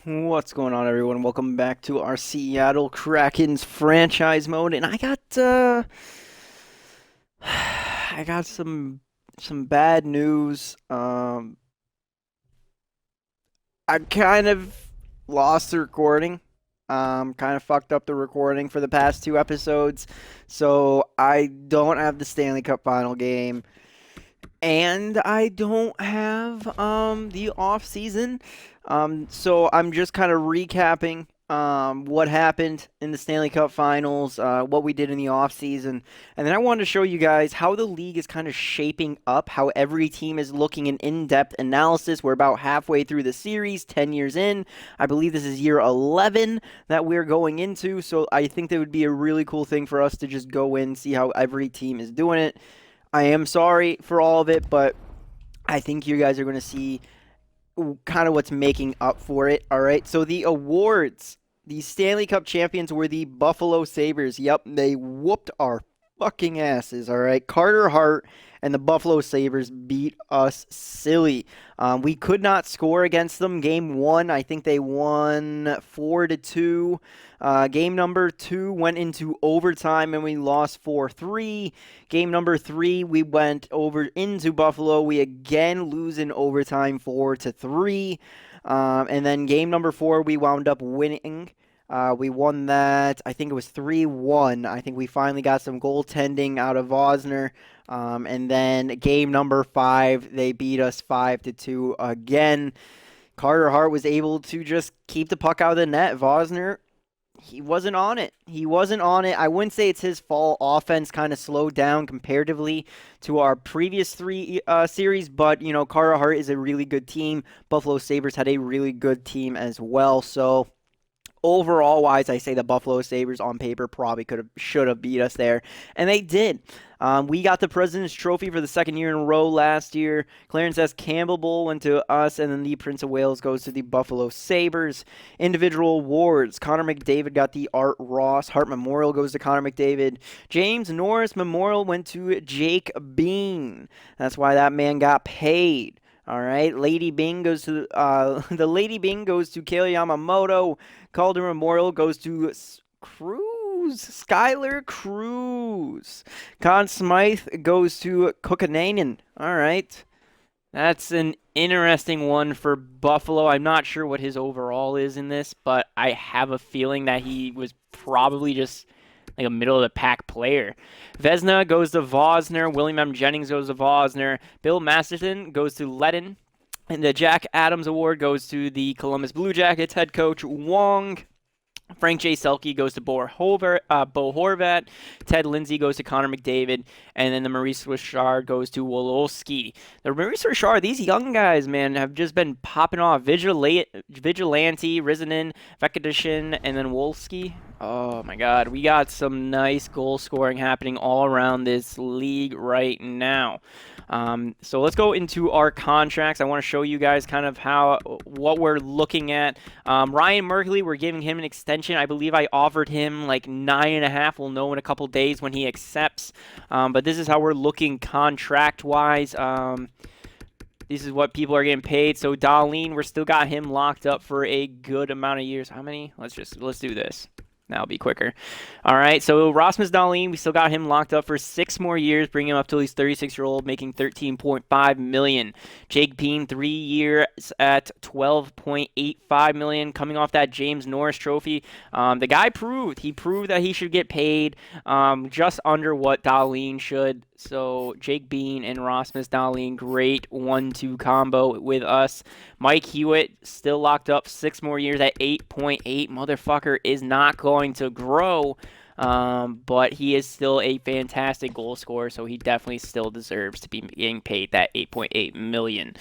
What's going on, everyone? Welcome back to our Seattle Kraken's franchise mode, and I got I got some bad news. I kind of lost the recording. Kind of fucked up the recording for the past two episodes, so I don't have the Stanley Cup final game, and I don't have the off season. So I'm just kind of recapping what happened in the Stanley Cup Finals, what we did in the offseason, and then I wanted to show you guys how the league is kind of shaping up, how every team is looking an in-depth analysis. We're about halfway through the series, 10 years in. I believe this is year 11 that we're going into, so I think that would be a really cool thing for us to just go in, see how every team is doing it. I am sorry for all of it, but I think you guys are going to see kind of what's making up for it. All right. So the awards, the Stanley Cup champions were the Buffalo Sabres. Yep, they whooped our fucking asses. All right. Carter Hart and the Buffalo Sabres beat us silly. We could not score against them. Game one, I think they won 4-2. Game number two went into overtime and we lost 4-3. Game number three, we went over into Buffalo. We again lose in overtime 4-3. And then game number four, we wound up winning. We won that. I think it was 3-1. I think we finally got some goaltending out of Vosner. And then game number five, they beat us 5-2 again. Carter Hart was able to just keep the puck out of the net. Vosner, he wasn't on it. He wasn't on it. I wouldn't say it's his fault. Offense kind of slowed down comparatively to our previous three series, but, you know, Carter Hart is a really good team. Buffalo Sabres had a really good team as well, so overall wise, I say the Buffalo Sabres on paper probably should have beat us there, and they did. We got the President's Trophy for the second year in a row last year. Clarence S. Campbell Bowl went to us, and then the Prince of Wales goes to the Buffalo Sabres. Individual awards, Connor McDavid got the Art Ross. Hart Memorial goes to Connor McDavid. James Norris Memorial went to Jake Bean. That's why that man got paid. All right, Lady Bing goes to the Lady Bing goes to Kale Yamamoto. Calder Memorial goes to Skylar Cruz. Conn Smythe goes to Kokanainen. All right, that's an interesting one for Buffalo. I'm not sure what his overall is in this, but I have a feeling that he was probably just like a middle of the pack player. Vesna goes to Vosner. William M. Jennings goes to Vosner. Bill Masterton goes to Ledden. And the Jack Adams Award goes to the Columbus Blue Jackets head coach Wong. Frank J. Selke goes to Bo Horvat. Ted Lindsay goes to Connor McDavid. And then the Maurice Richard goes to Wolowski. The Maurice Richard, these young guys, man, have just been popping off. Vigilante, Rizanen, Vekadishin, and then Wolski. Oh, my God. We got some nice goal scoring happening all around this league right now. So let's go into our contracts. I want to show you guys kind of what we're looking at. Ryan Merkley, we're giving him an extension. I believe I offered him like 9.5. We'll know in a couple days when he accepts. But this is how we're looking contract-wise. This is what people are getting paid. So Dahlin, we're still got him locked up for a good amount of years. How many? Let's do this. That'll be quicker. All right, so Rasmus Dahlin, we still got him locked up for 6 more years, bringing him up till he's 36-year-old, making $13.5 million. Jake Bean, 3 years at $12.85 million, coming off that James Norris trophy. The guy proved that he should get paid just under what Dahlin should. So Jake Bean and Rasmus Dahlin, great 1-2 combo with us. Mike Hewitt still locked up 6 more years at 8.8. Motherfucker is not going to grow, but he is still a fantastic goal scorer, so he definitely still deserves to be getting paid that $8.8 million.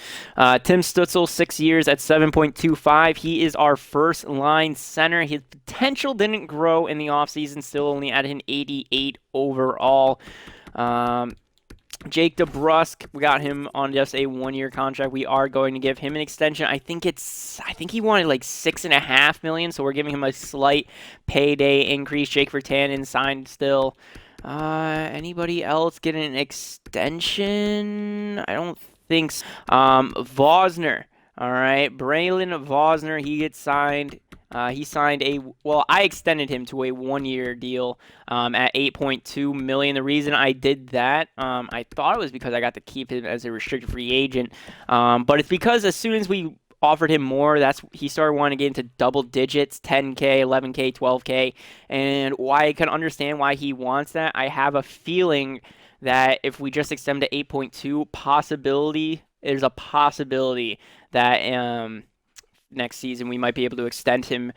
Tim Stutzel, 6 years at 7.25. He is our first line center. His potential didn't grow in the offseason, still only at an 88 overall. Jake DeBrusk, we got him on just a 1-year contract. We are going to give him an extension. I think he wanted like $6.5 million, so we're giving him a slight payday increase. Jake Virtanen signed still. Anybody else getting an extension? I don't think so. Vosner. All right, Braylon Vosner, he gets signed. He signed I extended him to a 1-year deal at 8.2 million. The reason I did that, I thought it was because I got to keep him as a restricted free agent, but it's because as soon as we offered him more, he started wanting to get into double digits, 10K, 11K, 12K, and why I can understand why he wants that. I have a feeling that if we just extend to 8.2, there's a possibility that next season we might be able to extend him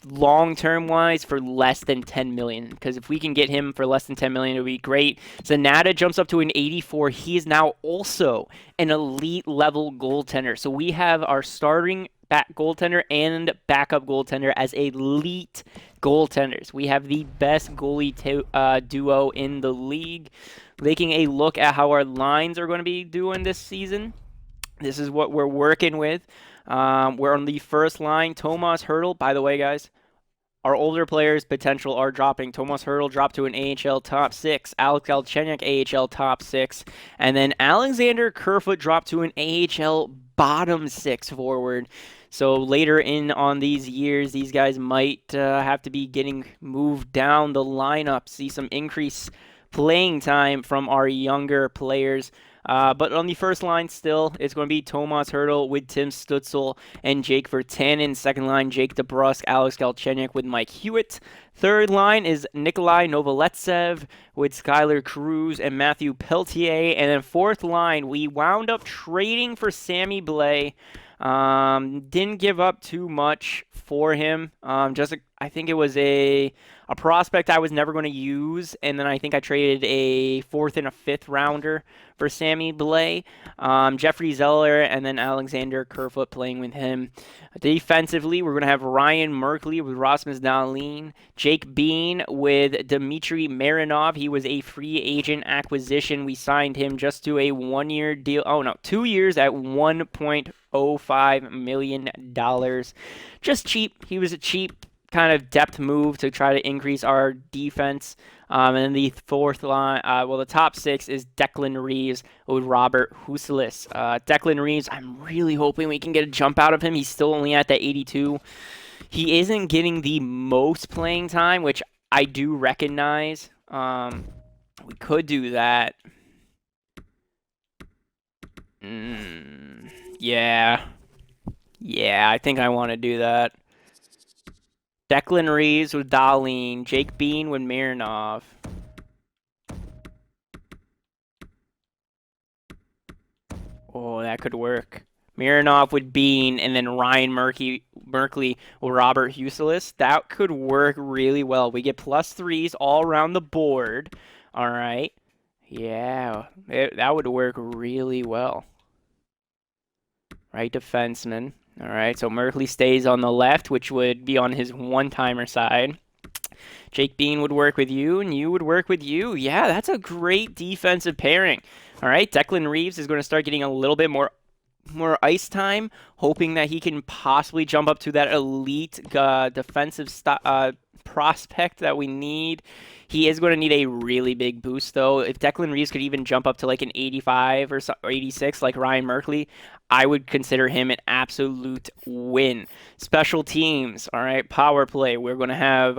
long-term wise for less than 10 million, because if we can get him for less than 10 million, it would be great. Zanata jumps up to an 84. He is now also an elite level goaltender, so we have our starting back goaltender and backup goaltender as elite goaltenders. We have the best goalie duo in the league. Taking a look at how our lines are going to be doing this season, this is what we're working with. We're on the first line. Tomas Hertl, by the way, guys, our older players' potential are dropping. Tomas Hertl dropped to an AHL top 6. Alex Galchenyuk, AHL top 6. And then Alexander Kerfoot dropped to an AHL bottom 6 forward. So later in on these years, these guys might have to be getting moved down the lineup, see some increased playing time from our younger players. But on the first line still, it's going to be Tomas Hertl with Tim Stutzel and Jake Virtanen. Second line, Jake DeBrusk, Alex Galchenyuk with Mike Hewitt. Third line is Nikolai Novoletsev with Skylar Cruz and Matthew Peltier. And then fourth line, we wound up trading for Sammy Blais. Didn't give up too much for him. I think it was a prospect I was never going to use, and then I think I traded a 4th and a 5th rounder for Sammy Blais. Jeffrey Zeller, and then Alexander Kerfoot playing with him. Defensively, we're going to have Ryan Merkley with Rasmus Dahlin, Jake Bean with Dmitry Marinov. He was a free agent acquisition. We signed him just to a 1-year deal. 2 years at $1.05 million. Just cheap. He was a cheap kind of depth move to try to increase our defense. And then the fourth line, the top 6 is Declan Reeves with Robert Huselis. Declan Reeves, I'm really hoping we can get a jump out of him. He's still only at the 82. He isn't getting the most playing time, which I do recognize. We could do that. Yeah, I think I want to do that. Declan Reeves with Dahlin, Jake Bean with Marinov. Oh, that could work. Marinov with Bean, and then Ryan Merkley with Robert Huselis. That could work really well. We get +3s all around the board. All right. Yeah, that would work really well. Right defenseman. All right, so Merkley stays on the left, which would be on his one-timer side. Jake Bean would work with you, and you would work with you. Yeah, that's a great defensive pairing. All right, Declan Reeves is going to start getting a little bit more ice time, hoping that he can possibly jump up to that elite defensive prospect that we need. He is going to need a really big boost, though. If Declan Reeves could even jump up to like an 85 or 86 like Ryan Merkley, I would consider him an absolute win. Special teams, all right, power play. We're going to have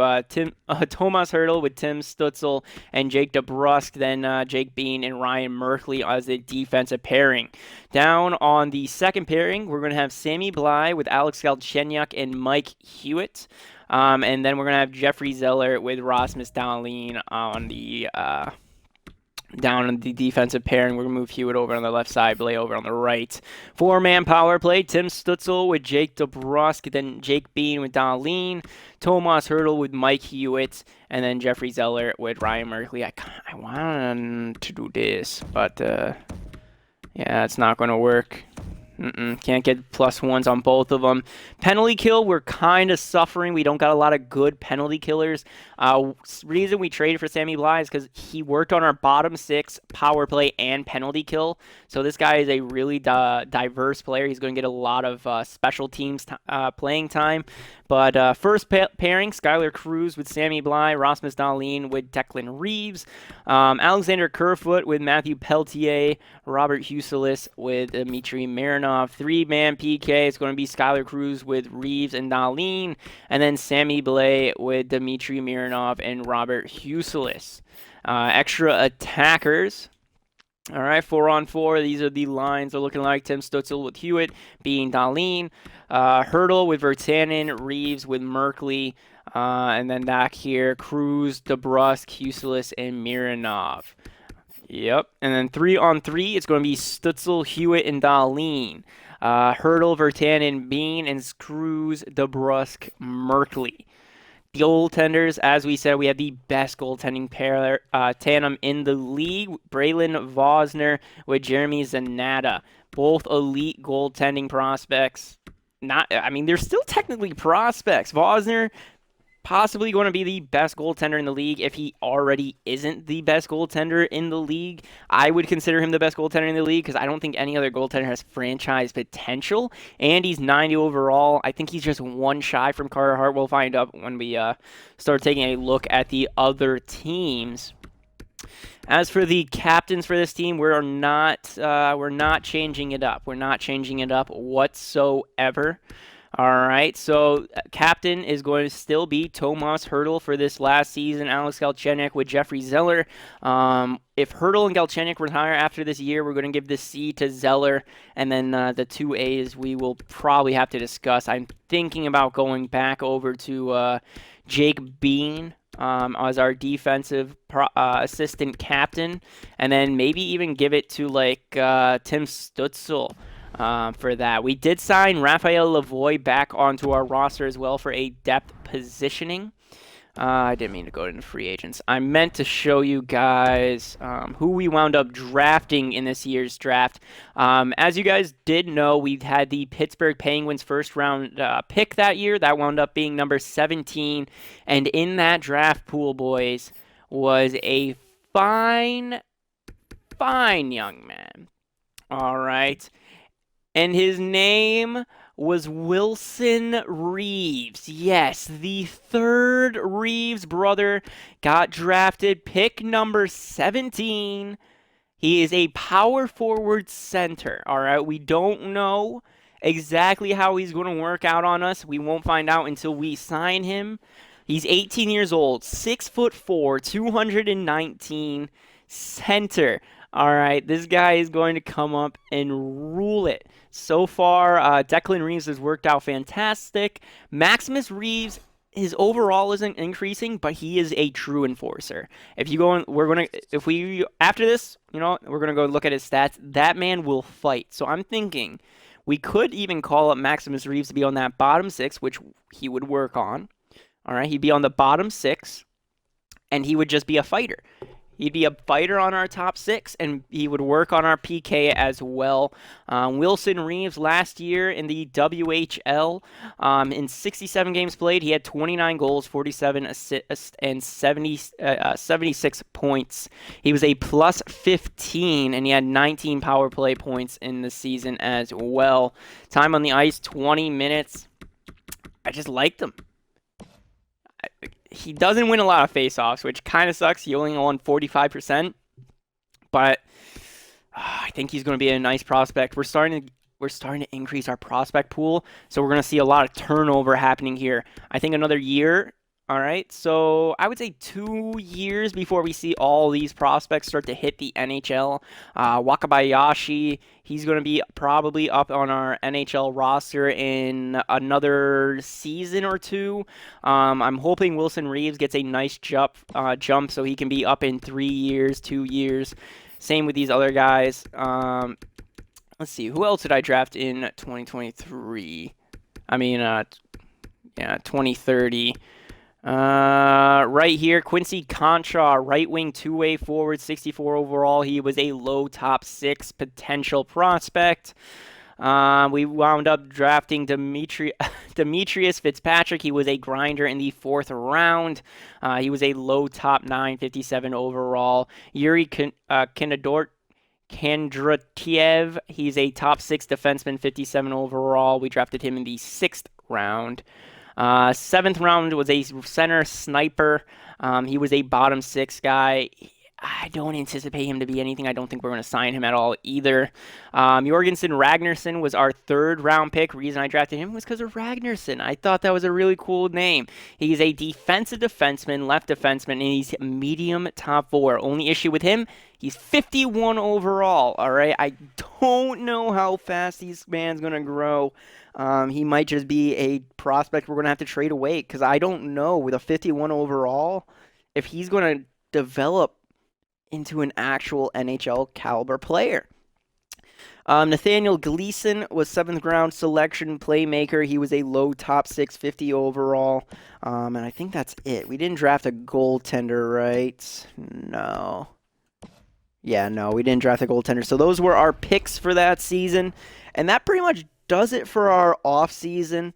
Tomas Hertl with Tim Stutzel and Jake DeBrusk, then Jake Bean and Ryan Merkley as a defensive pairing. Down on the second pairing, we're going to have Sammy Blais with Alex Galchenyuk and Mike Hewitt. And then we're going to have Jeffrey Zeller with Rasmus Dahlin on the down on the defensive pairing. We're going to move Hewitt over on the left side, Blais over on the right. 4-man power play, Tim Stutzel with Jake DeBrusk, then Jake Bean with Dahlin, Tomas Hertl with Mike Hewitt, and then Jeffrey Zeller with Ryan Merkley. I want to do this, but yeah, it's not going to work. Can't get +1s on both of them. Penalty kill, we're kind of suffering. We don't got a lot of good penalty killers. Reason we traded for Sammy Blais is because he worked on our bottom 6 power play and penalty kill. So this guy is a really diverse player. He's going to get a lot of special teams playing time. But first pairing, Skylar Cruz with Sammy Bly, Rasmus Dahlin with Declan Reeves, Alexander Kerfoot with Matthew Peltier, Robert Huselis with Dmitry Mironov. Three-man PK, it's going to be Skylar Cruz with Reeves and Dahlin, and then Sammy Blais with Dmitry Mironov and Robert Huselis. Extra attackers. All right, 4-on-4. These are the lines they're looking like. Tim Stutzel with Hewitt, being Dahlin. Hurdle with Virtanen, Reeves with Merkley. And then back here, Cruz, DeBrusk, Huselis, and Mironov. Yep. And then 3-on-3, it's going to be Stutzel, Hewitt, and Dahlin. Hurdle, Virtanen, Bean, and Cruz, DeBrusk, Merkley. Goaltenders, as we said, we have the best goaltending pair tandem in the league. Braylon Vosner with Jeremy Zanata. Both elite goaltending prospects. They're still technically prospects. Vosner possibly going to be the best goaltender in the league if he already isn't the best goaltender in the league. I would consider him the best goaltender in the league because I don't think any other goaltender has franchise potential. And he's 90 overall. I think he's just one shy from Carter Hart. We'll find out when we start taking a look at the other teams. As for the captains for this team, we're not changing it up. We're not changing it up whatsoever. All right, so captain is going to still be Tomas Hertl for this last season. Alex Galchenyuk with Jeffrey Zeller. If Hertl and Galchenyuk retire after this year, we're going to give the C to Zeller, and then the 2 A's we will probably have to discuss. I'm thinking about going back over to Jake Bean as our defensive assistant captain, and then maybe even give it to Tim Stutzel. For that. We did sign Raphael Lavoie back onto our roster as well for a depth positioning. I didn't mean to go into free agents. I meant to show you guys who we wound up drafting in this year's draft. As you guys did know, we had the Pittsburgh Penguins first round pick that year. That wound up being number 17. And in that draft pool, boys, was a fine young man. All right. And his name was Wilson Reeves. Yes, the third Reeves brother got drafted, pick number 17. He is a power forward center, all right? We don't know exactly how he's going to work out on us. We won't find out until we sign him. He's 18 years old, 6'4", 219, center. All right, this guy is going to come up and rule it. So far, Declan Reeves has worked out fantastic. Maximus Reeves, his overall isn't increasing, but he is a true enforcer. If you go, after this, we're gonna go look at his stats. That man will fight. So I'm thinking we could even call up Maximus Reeves to be on that bottom six, which he would work on. All right, he'd be on the bottom six, and he would just be a fighter. He'd be a fighter on our top six, and he would work on our PK as well. Wilson Reeves last year in the WHL, in 67 games played, he had 29 goals, 47 assists, and 76 points. He was a plus 15, and he had 19 power play points in the season as well. Time on the ice, 20 minutes. I just liked him. He doesn't win a lot of faceoffs, which kind of sucks. He only won 45%, but I think he's going to be a nice prospect. We're starting to increase our prospect pool, so we're going to see a lot of turnover happening here. I think another year. All right, so I would say 2 years before we see all these prospects start to hit the NHL. Wakabayashi, he's going to be probably up on our NHL roster in another season or two. I'm hoping Wilson Reeves gets a nice jump so he can be up in 3 years, 2 years. Same with these other guys. Let's see, who else did I draft in 2023? 2030. Right here, Quincy Contra, right wing, two-way forward, 64 overall. He was a low top 6 potential prospect. We wound up drafting Demetrius Fitzpatrick. He was a grinder in the 4th round. He was a low top 9, 57 overall. Yuri Kandratiev, he's a top 6 defenseman, 57 overall. We drafted him in the 6th round. Seventh round was a center sniper. He was a bottom six guy. I don't anticipate him to be anything. I don't think we're going to sign him at all either. Jorgensen Ragnerson was our third round pick. Reason I drafted him was because of Ragnerson. I thought that was a really cool name. He's a defensive defenseman, left defenseman, and he's medium top four. Only issue with him, he's 51 overall. All right, I don't know how fast this man's going to grow. He might just be a prospect we're going to have to trade away because I don't know with a 51 overall if he's going to develop into an actual NHL caliber player. Nathaniel Gleason was 7th round selection playmaker. He was a low top 650 overall. And I think that's it. We didn't draft a goaltender, right? No. Yeah, no, we didn't draft a goaltender. So those were our picks for that season. And that pretty much does it for our offseason.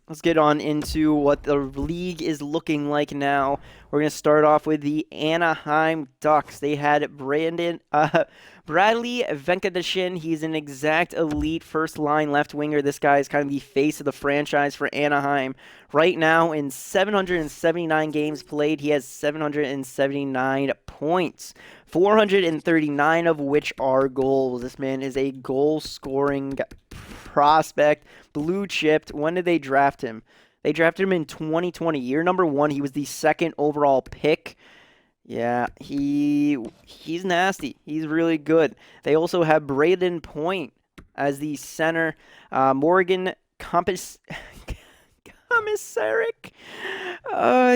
Let's get on into what the league is looking like now. We're going to start off with the Anaheim Ducks. They had Bradley Venkateshin. He's an exact elite first-line left winger. This guy is kind of the face of the franchise for Anaheim. Right now, in 779 games played, he has 779 points, 439 of which are goals. This man is a goal-scoring prospect, blue-chipped. When did they draft him? They drafted him in 2020. Year number 1, he was the 2nd overall pick. Yeah, he's nasty. He's really good. They also have Braden Point as the center. Morgan Komisarek.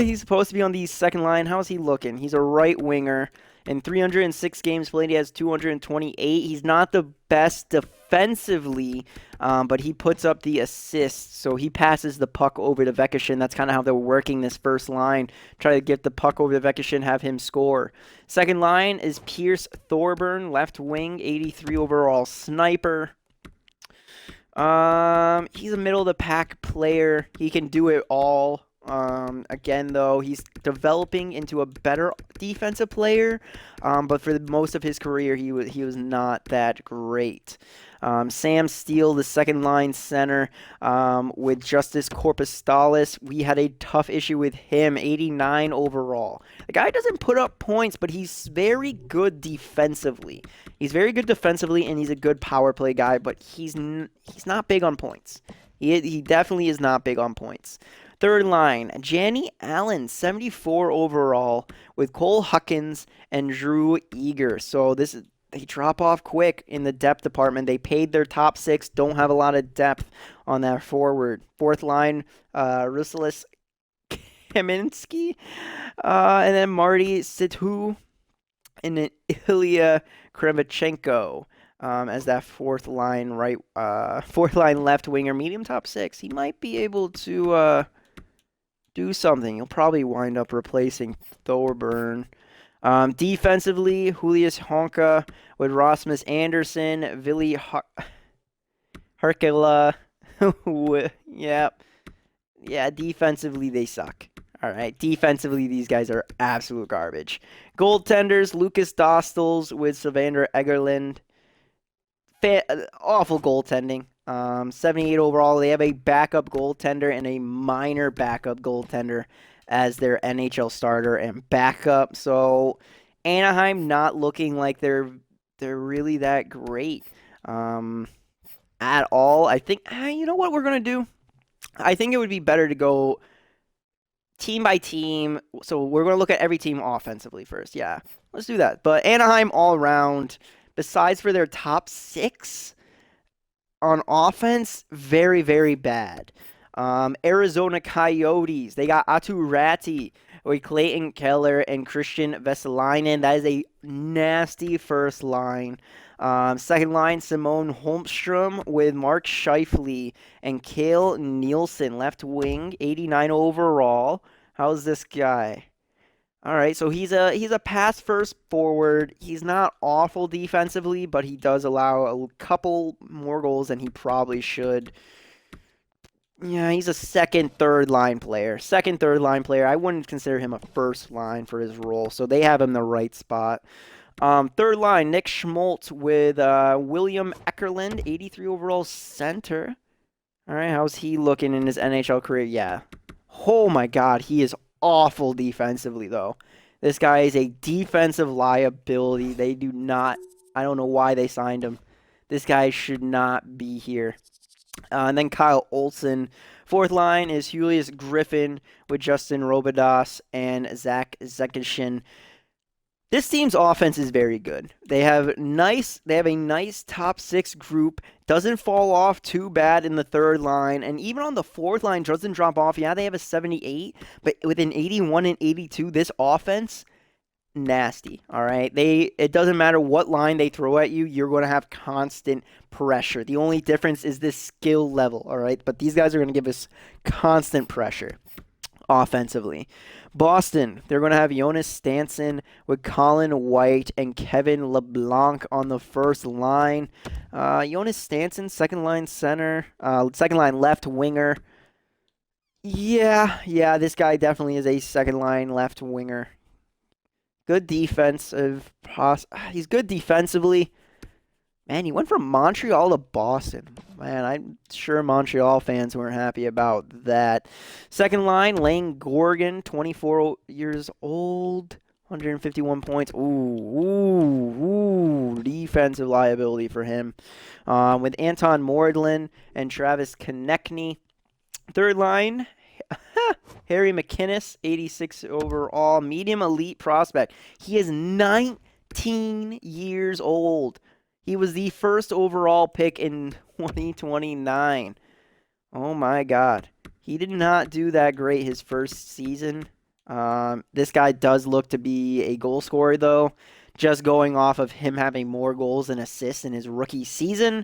He's supposed to be on the second line. How's he looking? He's a right winger. In 306 games played, he has 228. He's not the best defensively, but he puts up the assists. So he passes the puck over to Venkateshin. That's kind of how they're working this first line. Try to get the puck over to Venkateshin, have him score. Second line is Pierce Thorburn, left wing, 83 overall sniper. He's a middle of the pack player. He can do it all. Again, though, he's developing into a better defensive player, but for most of his career, he was not that great. Sam Steele, the second line center, with Justice Korpistallis. We had a tough issue with him, 89 overall. The guy doesn't put up points, but he's very good defensively. He's very good defensively, and he's a good power play guy, but he's not big on points. He definitely is not big on points. Third line, Janny Allen, 74 overall, with Cole Huckins and Drew Eager. So they drop off quick in the depth department. They paid their top 6, don't have a lot of depth on that forward. Fourth line, Rusilis Kaminsky, and then Marty Situ, and then Ilya Kremachenko. As that fourth line left winger, medium top 6. He might be able to do something. He'll probably wind up replacing Thorburn. Defensively, Julius Honka with Rasmus Anderson, Ville Harkela. Yeah, defensively they suck. All right, defensively these guys are absolute garbage. Goaltenders, Lucas Dostals with Sylvander Egerlund. Awful goaltending. 78 overall. They have a backup goaltender and a minor backup goaltender as their NHL starter and backup. So Anaheim not looking like they're really that great at all. I think you know what we're gonna do. I think it would be better to go team by team. So we're gonna look at every team offensively first. Yeah, let's do that. But Anaheim all around. Besides for their top 6 on offense, very, very bad. Arizona Coyotes, they got Atu Ratti with Clayton Keller and Christian Vesalainen. That is a nasty first line. Second line, Simone Holmstrom with Mark Scheifele and Cale Nielsen, left wing, 89 overall. How's this guy? All right, so he's a pass first forward. He's not awful defensively, but he does allow a couple more goals than he probably should. Yeah, he's a second, third line player. Second, third line player. I wouldn't consider him a first line for his role, so they have him the right spot. Third line, Nick Schmaltz with William Eckerlund, 83 overall center. All right, how's he looking in his NHL career? Yeah. Oh my God, he is awful defensively though. This guy is a defensive liability. They do not. I don't know why they signed him. This guy should not be here. And then Kyle Olson. Fourth line is Julius Griffin with Justin Robidas and Zach Zekishin. This team's offense is very good. They have a nice top six group. Doesn't fall off too bad in the third line, and even on the fourth line doesn't drop off. Yeah, they have a 78, but with an 81 and 82, this offense nasty. All right, it doesn't matter what line they throw at you, you're going to have constant pressure. The only difference is this skill level. All right, but these guys are going to give us constant pressure offensively. Boston, they're going to have Jonas Stanson with Colin White and Kevin LeBlanc on the first line. Jonas Stanson, second line center, second line left winger. Yeah, this guy definitely is a second line left winger. Good defensive. He's good defensively. Man, he went from Montreal to Boston. Man, I'm sure Montreal fans weren't happy about that. Second line, Lane Gorgon, 24 years old, 151 points. Ooh, defensive liability for him. With Anton Mordlin and Travis Konechny. Third line, Harry McInnes, 86 overall, medium elite prospect. He is 19 years old. He was the first overall pick in 2029. Oh my God. He did not do that great his first season. This guy does look to be a goal scorer, though, just going off of him having more goals than assists in his rookie season.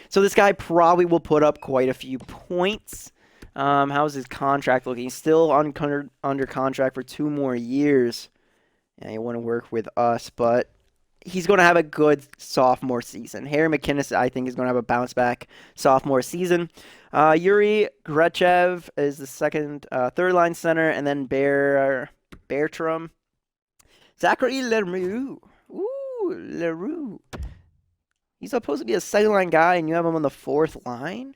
So this guy probably will put up quite a few points. How's his contract looking? He's still under contract for 2 more years. Yeah, he want to work with us, but he's going to have a good sophomore season. Harry McInnes, I think, is going to have a bounce-back sophomore season. Yuri Grechev is the third-line center, and then Bertram. Zachary Leroux. Ooh, Leroux. He's supposed to be a second-line guy, and you have him on the fourth line?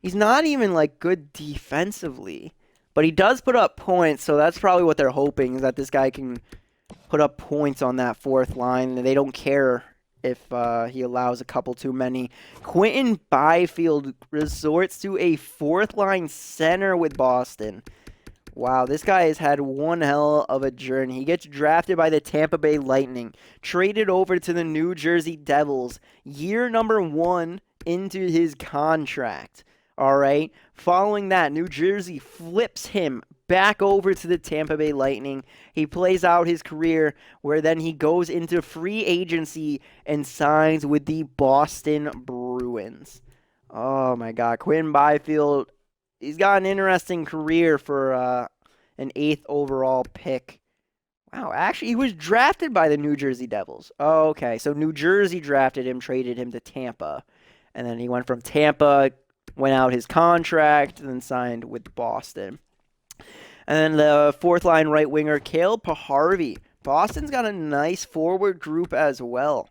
He's not even, good defensively. But he does put up points, so that's probably what they're hoping, is that this guy can put up points on that fourth line. They don't care if he allows a couple too many. Quentin Byfield resorts to a fourth-line center with Boston. Wow, this guy has had one hell of a journey. He gets drafted by the Tampa Bay Lightning, traded over to the New Jersey Devils, year number 1 into his contract. All right, following that, New Jersey flips him back over to the Tampa Bay Lightning. He plays out his career where then he goes into free agency and signs with the Boston Bruins. Oh my God, Quinn Byfield, he's got an interesting career for an 8th overall pick. Wow, actually he was drafted by the New Jersey Devils. Oh, okay, so New Jersey drafted him, traded him to Tampa. And then he went from Tampa, went out his contract, and then signed with Boston. And then the fourth line right winger, Cale Paharvey. Boston's got a nice forward group as well.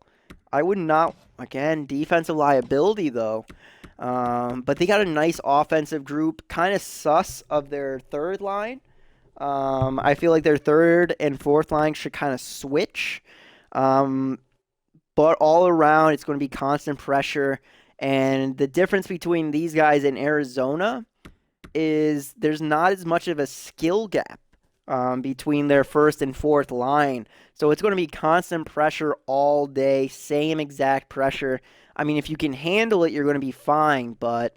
I would not, again, defensive liability though. But they got a nice offensive group, kind of sus of their third line. I feel like their third and fourth line should kind of switch. But all around, it's going to be constant pressure. And the difference between these guys in Arizona is there's not as much of a skill gap between their first and fourth line. So it's going to be constant pressure all day, same exact pressure. I mean, if you can handle it, you're going to be fine, but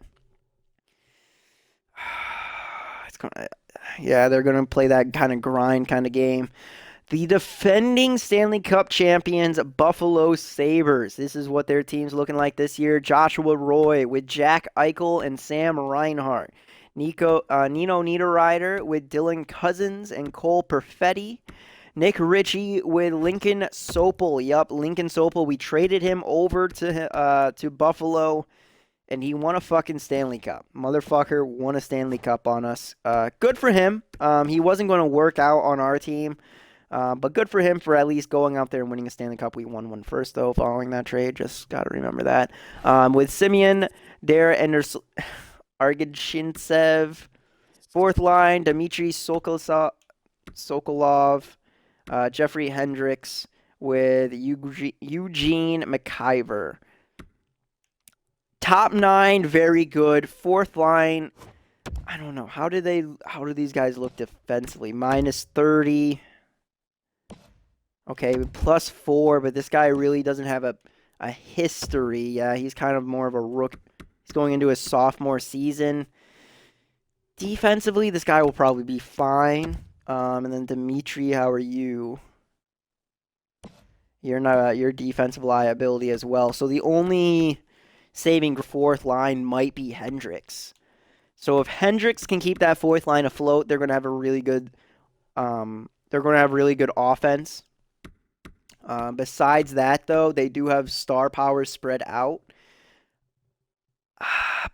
they're going to play that kind of grind kind of game. The defending Stanley Cup champions, Buffalo Sabres. This is what their team's looking like this year. Joshua Roy with Jack Eichel and Sam Reinhart. Nino Niederreiter with Dylan Cousins and Cole Perfetti. Nick Ritchie with Lincoln Sopel. Yup, Lincoln Sopel. We traded him over to Buffalo, and he won a fucking Stanley Cup. Motherfucker won a Stanley Cup on us. Good for him. He wasn't going to work out on our team. But good for him for at least going out there and winning a Stanley Cup. We won one first, though, following that trade. Just got to remember that. With Simeon Dare Argachintsev. Fourth line, Dmitry Sokolov, Jeffrey Hendricks with Eugene McIver. Top 9, very good. Fourth line, I don't know. How do these guys look defensively? -30. Okay, +4, but this guy really doesn't have a history. Yeah, he's kind of more of a rook. He's going into his sophomore season. Defensively, this guy will probably be fine. And then Dimitri, how are you? You're not your defensive liability as well. So the only saving fourth line might be Hendricks. So if Hendricks can keep that fourth line afloat, they're going to have a really good. They're going to have really good offense. Besides that, though, they do have star power spread out.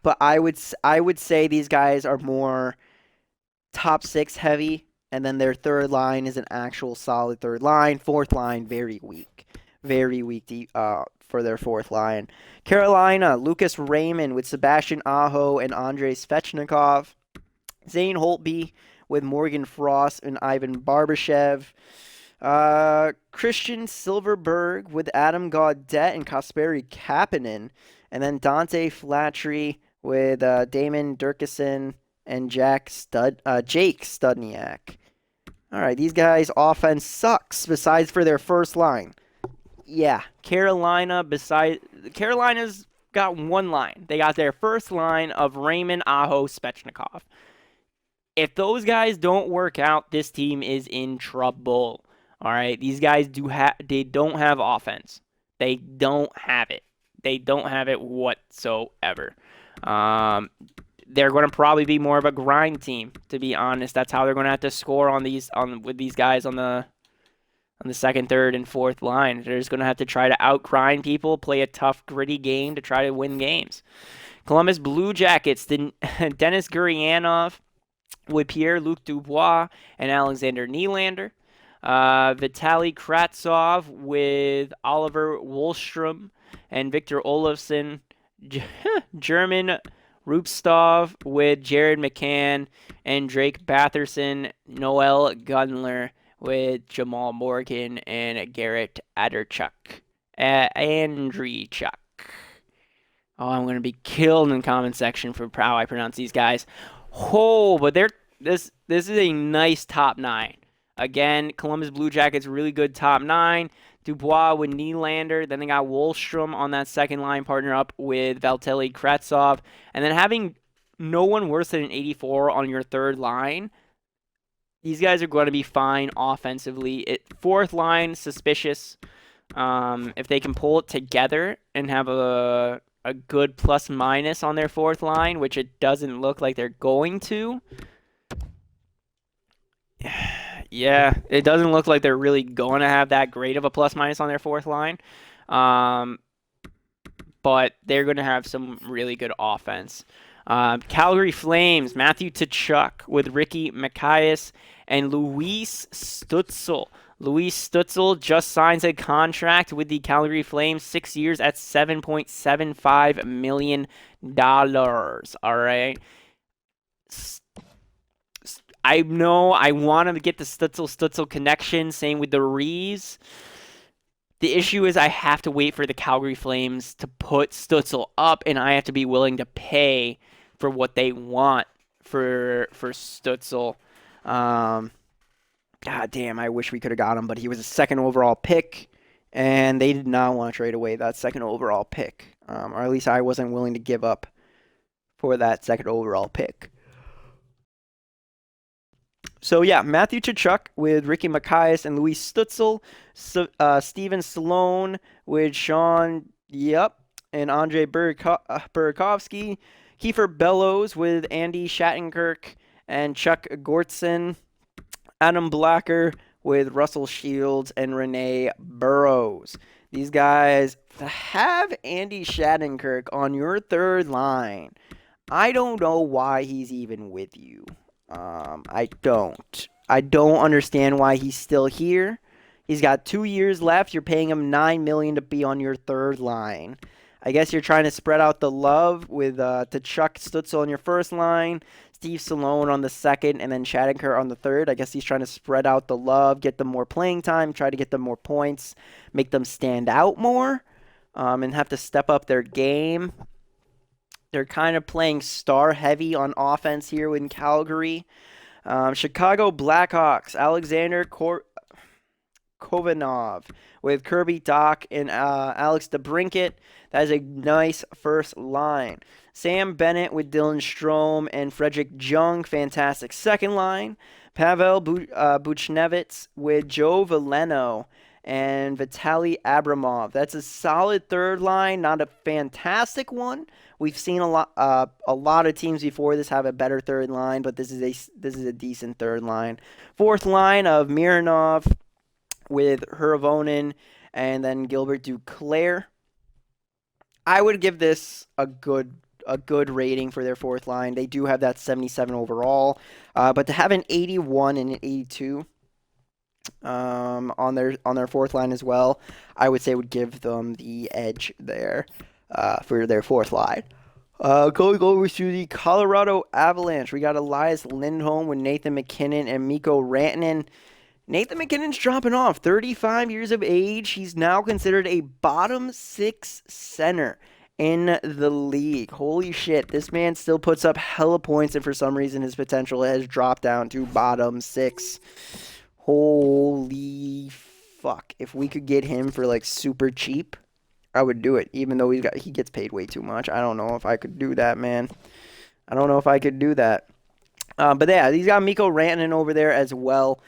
But I would say these guys are more top 6 heavy, and then their third line is an actual solid third line. Fourth line, very weak for their fourth line. Carolina, Lucas Raymond with Sebastian Aho and Andrei Svechnikov. Zane Holtby with Morgan Frost and Ivan Barbashev. Christian Silverberg with Adam Gaudette and Kasperi Kapanen. And then Dante Flattery with Damon Durkison and Jake Studniak. All right, these guys' offense sucks besides for their first line. Yeah, Carolina's got one line. They got their first line of Raymond, Aho, Svechnikov. If those guys don't work out, this team is in trouble. All right, these guys they don't have offense. They don't have it. They don't have it whatsoever. They're going to probably be more of a grind team, to be honest. That's how they're going to have to score with these guys on the second, third, and fourth line. They're just going to have to try to outgrind people, play a tough, gritty game to try to win games. Columbus Blue Jackets, Dennis Gurianov with Pierre-Luc Dubois and Alexander Nylander. Vitaly Kravtsov with Oliver Wahlstrom and Victor Olofsson. German Rupstov with Jared McCann and Drake Batherson. Noel Gunler with Jamal Morgan and Garrett Adderchuk. Andreychuk. Oh, I'm going to be killed in the comment section for how I pronounce these guys. Oh, but this is a nice top 9. Again, Columbus Blue Jackets, really good top 9. Dubois with Nylander. Then they got Wahlstrom on that second line, partner up with Vitaly Kravtsov. And then having no one worse than an 84 on your third line, these guys are going to be fine offensively. Fourth line, suspicious. If they can pull it together and have a good plus-minus on their fourth line, which it doesn't look like they're going to. Yeah, it doesn't look like they're really going to have that great of a plus-minus on their fourth line. But they're going to have some really good offense. Calgary Flames, Matthew Tkachuk with Ricky Macias and Luis Stutzel. Luis Stutzel just signs a contract with the Calgary Flames, 6 years at $7.75 million. All right. I know I want to get the Stutzel connection. Same with the Reeves. The issue is I have to wait for the Calgary Flames to put Stutzel up, and I have to be willing to pay for what they want for Stutzel. God damn, I wish we could have got him, but he was a second overall pick, and they did not want to trade away that second overall pick. Or at least I wasn't willing to give up for that second overall pick. So yeah, Matthew Tkachuk with Ricky Macias and Luis Stutzel. Steven Sloan with Sean and Andrei Burakovsky. Kiefer Bellows with Andy Shattenkirk and Chuck Gortson. Adam Blacker with Russell Shields and Renee Burrows. These guys have Andy Shattenkirk on your third line. I don't know why he's even with you. I don't understand why he's still here. He's got 2 years left. You're paying him $9 million to be on your third line. I guess you're trying to spread out the love with Tkachuk, Stutzel on your first line, Steve Salone on the second, and then Shattenkirk on the third. I guess he's trying to spread out the love, get them more playing time, try to get them more points, make them stand out more, and have to step up their game. They're kind of playing star heavy on offense here in Calgary. Chicago Blackhawks, Alexander Kovanov with Kirby Dach and Alex DeBrincat. That is a nice first line. Sam Bennett with Dylan Strome and Frederick Jung. Fantastic second line. Pavel Buchnevich with Joe Veleno and Vitaly Abramov. That's a solid third line, not a fantastic one. We've seen a lot of teams before this have a better third line, but this is a decent third line. Fourth line of Mironov with Hervonen and then Gilbert Duclair. I would give this a good rating for their fourth line. They do have that 77 overall, but to have an 81 and an 82 on their fourth line as well, I would say would give them the edge there for their fourth line. Going over to the Colorado Avalanche, we got Elias Lindholm with Nathan MacKinnon and Mikko Rantanen. Nathan MacKinnon's dropping off, 35 years of age. He's now considered a bottom six center in the league. Holy shit, this man still puts up hella points, and for some reason his potential has dropped down to bottom six. Holy fuck. If we could get him for like super cheap, I would do it, even though he gets paid way too much. I don't know if I could do that, man. I don't know if I could do that. But yeah, he's got Mikko Rantanen over there as well.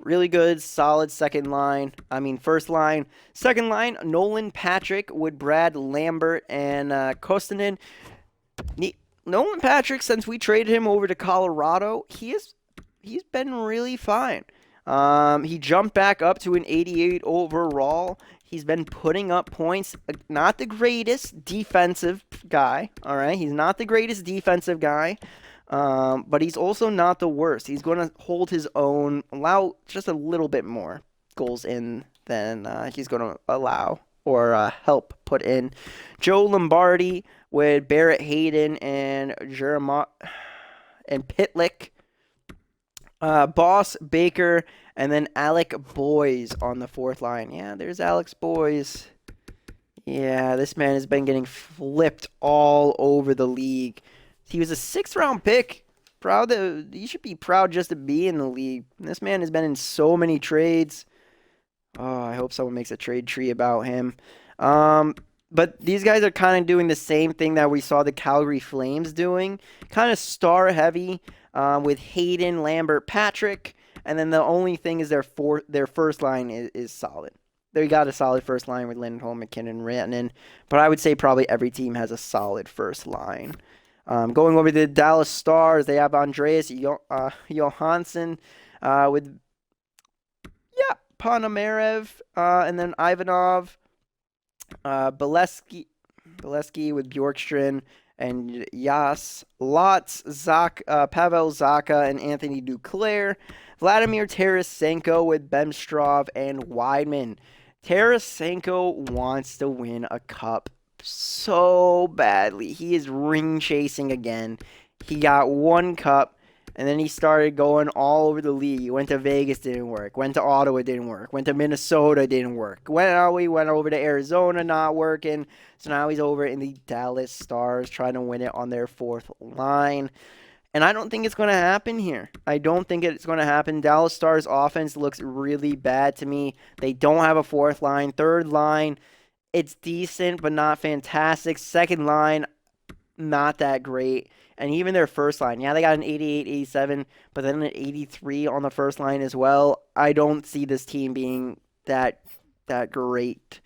Really good, solid second line. First line. Second line, Nolan Patrick with Brad Lambert and Kostanen. Nolan Patrick, since we traded him over to Colorado, he's been really fine. He jumped back up to an 88 overall. He's been putting up points. Not the greatest defensive guy, all right? He's not the greatest defensive guy. But he's also not the worst. He's going to hold his own, allow just a little bit more goals in than he's going to allow or help put in. Joe Lombardi with Barrett Hayden and Jeremiah and Pitlick. Boss Baker and then Alec Boys on the fourth line. Yeah, there's Alex Boys. Yeah, this man has been getting flipped all over the league. He was a 6th-round pick. He should be proud just to be in the league. This man has been in so many trades. Oh, I hope someone makes a trade tree about him. But these guys are kind of doing the same thing that we saw the Calgary Flames doing. Kind of star-heavy with Hayden, Lambert, Patrick. And then the only thing is their first line is solid. They got a solid first line with Lindholm, McKinnon, Rantanen. But I would say probably every team has a solid first line. Going over to the Dallas Stars, they have Andreas Johansson with Ponomarev, and then Ivanov, Bolesky with Bjorkstrand, and Jas Lotz, Pavel Zacha, and Anthony Duclair. Vladimir Tarasenko with Bemstrov and Weidman. Tarasenko wants to win a cup so badly. He is ring chasing again. He got one cup, and then he started going all over the league. He went to Vegas, didn't work. Went to Ottawa, didn't work. Went to Minnesota, didn't work. He went over to Arizona, not working. So now he's over in the Dallas Stars trying to win it on their fourth line. And I don't think it's going to happen here. I don't think it's going to happen. Dallas Stars offense looks really bad to me. They don't have a fourth line. Third line, it's decent, but not fantastic. Second line, not that great. And even their first line, yeah, they got an 88, 87, but then an 83 on the first line as well. I don't see this team being that great.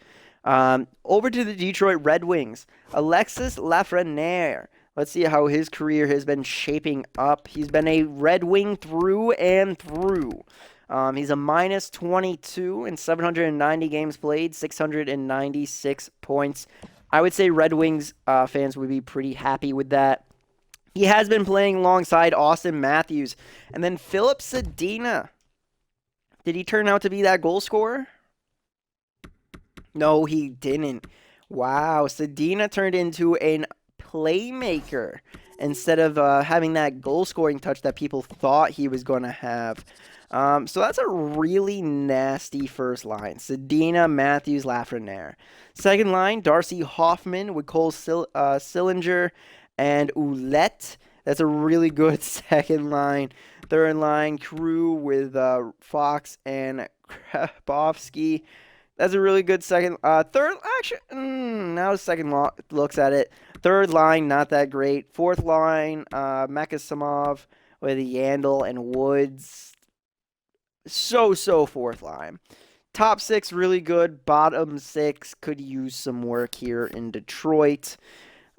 Over to the Detroit Red Wings. Alexis Lafreniere. Let's see how his career has been shaping up. He's been a Red Wing through and through. He's a minus 22 in 790 games played, 696 points. I would say Red Wings fans would be pretty happy with that. He has been playing alongside Austin Matthews. And then Philip Zadina. Did he turn out to be that goal scorer? No, he didn't. Wow, Sedina turned into a playmaker instead of having that goal scoring touch that people thought he was going to have. So that's a really nasty first line. Sedina, Matthews, Lafreniere. Second line, Darcy Hoffman with Cole Sillinger and Ouellette. That's a really good second line. Third line, Crew with Fox and Krabovsky. That's a really good second. Third, actually, now the second looks at it. Third line, not that great. Fourth line, Makasimov with Yandel and Woods. So fourth line. Top six, really good. Bottom six could use some work here in Detroit.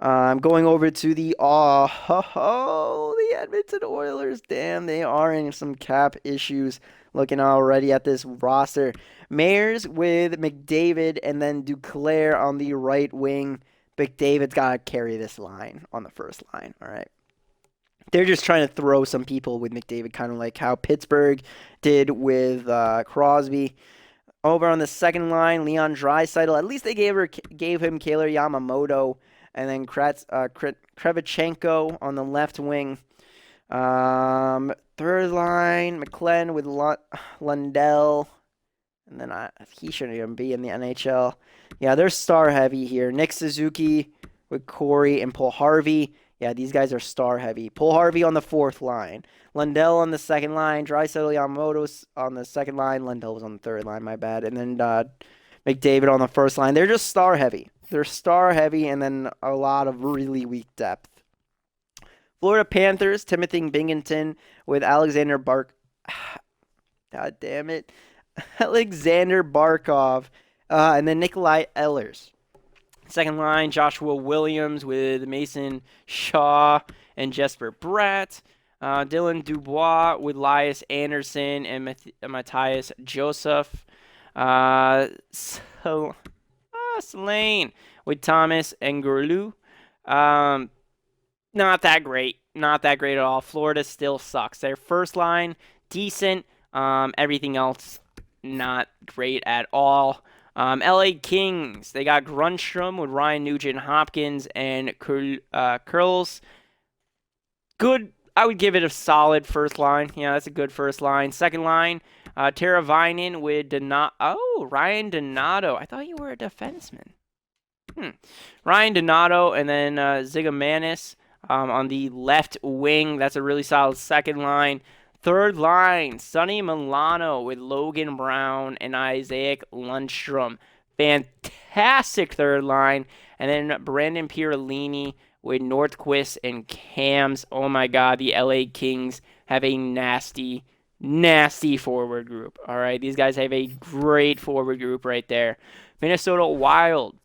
Going over to the the Edmonton Oilers. Damn, they are in some cap issues. Looking already at this roster. Mayers with McDavid and then Duclair on the right wing. McDavid's got to carry this line on the first line. All right. They're just trying to throw some people with McDavid, kind of like how Pittsburgh did with Crosby. Over on the second line, Leon Draisaitl. At least they gave him Kailer Yamamoto. And then Krevchenko on the left wing. Third line, McLennan with Lundell. And then he shouldn't even be in the NHL. Yeah, they're star heavy here. Nick Suzuki with Corey and Paul Harvey. Yeah, these guys are star heavy. Paul Harvey on the fourth line. Lundell on the second line. Draisaitl Yamamoto on the second line. Lundell was on the third line, my bad. And then McDavid on the first line. They're just star heavy. They're star heavy and then a lot of really weak depth. Florida Panthers, Timothy Binghamton with Alexander God damn it. Alexander Barkov. And then Nikolai Ehlers. Second line, Joshua Williams with Mason Shaw and Jesper Bratt. Dylan Dubois with Elias Anderson and Matthias Joseph. Slane with Thomas and Gurlu. Not that great. Not that great at all. Florida still sucks. Their first line, decent. Everything else, not great at all. LA Kings, they got Grunstrom with Ryan Nugent-Hopkins and Curls. Good. I would give it a solid first line. Yeah, that's a good first line. Second line, Teravainen with Ryan Donato. I thought you were a defenseman. Ryan Donato and then Zigomanis on the left wing. That's a really solid second line. Third line, Sonny Milano with Logan Brown and Isaac Lundstrom. Fantastic third line. And then Brandon Pirellini with Northquist and Cams. Oh my God, the LA Kings have a nasty forward group. All right, these guys have a great forward group right there. Minnesota Wild,